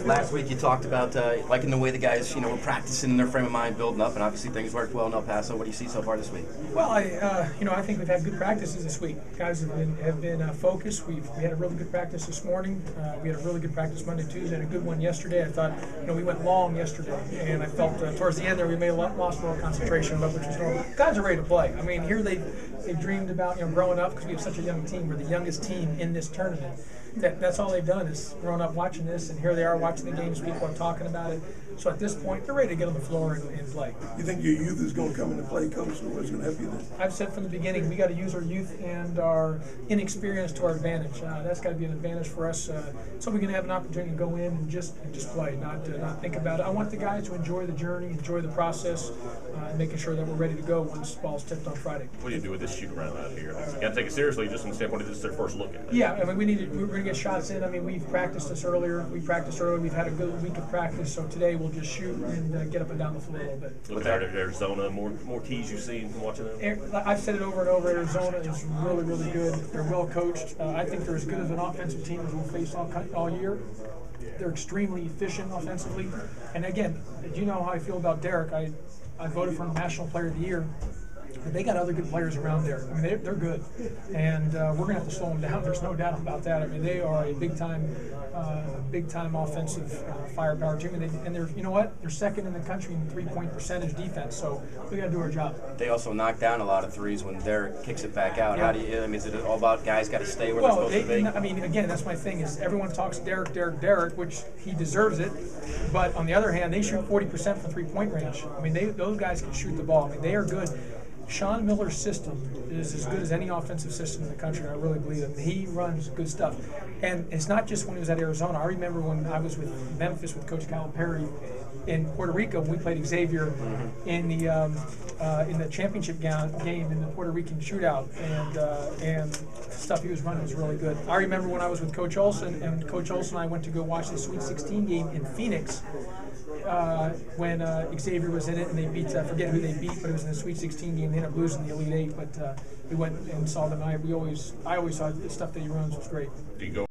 Last week you talked about liking the way the guys, were practicing in their frame of mind, building up, and obviously things worked well in El Paso. What do you see so far this week? Well, I think we've had good practices this week. Guys have been focused. We had a really good practice this morning. We had a really good practice Monday, Tuesday, and a good one yesterday. I thought, we went long yesterday, and I felt towards the end there we may have lost a little concentration, but which was normal. Guys are ready to play. I mean, here they dreamed about growing up because we have such a young team. We're the youngest team in this tournament. That's all they've done is grown up watching this, and here they are watching the games. People are talking about it. So at this point, they're ready to get on the floor and play. You think your youth is going to come into play, Coach, or what's going to help you then? I've said from the beginning, we got to use our youth and our inexperience to our advantage. That's got to be an advantage for us, so we can have an opportunity to go in and just play, not think about it. I want the guys to enjoy the journey, enjoy the process, and making sure that we're ready to go once the ball's tipped on Friday. What do you do with this shoot around out here? You got to take it seriously, just from the standpoint of this is their first look at it. Yeah, I mean, we're going to get shots in. I mean, we've practiced this earlier. We practiced early. We've had a good week of practice. So today we'll just shoot and get up and down the floor a little bit. Looking at Arizona, more keys you've seen from watching them? I've said it over and over. Arizona is really, really good. They're well coached. I think they're as good as an offensive team as we'll face all year. They're extremely efficient offensively. And again, do you know how I feel about Derek? I voted for him National Player of the Year. But they got other good players around there. I mean, they're good, and we're going to have to slow them down. There's no doubt about that. I mean, they are a big-time offensive firepower team, and they're, you know what? They're second in the country in three-point percentage defense. So we got to do our job. They also knock down a lot of threes when Derek kicks it back out. Yeah. How do you? I mean, is it all about guys got to stay where they're supposed to be? I mean, again, that's my thing. Is everyone talks Derek, which he deserves it, but on the other hand, they shoot 40% from three-point range. I mean, those guys can shoot the ball. I mean, they are good. Sean Miller's system is as good as any offensive system in the country. I really believe it. He runs good stuff. And it's not just when he was at Arizona. I remember when I was with Memphis with Coach Calipari in Puerto Rico when we played Xavier in the championship game in the Puerto Rican shootout, and stuff he was running was really good. I remember when I was with Coach Olson, and Coach Olson and I went to go watch the Sweet 16 game in Phoenix when Xavier was in it, and they beat, I forget who they beat, but it was in the Sweet 16 game. They ended up losing the Elite Eight, but we went and saw them. I always saw the stuff that he runs was great. Do you go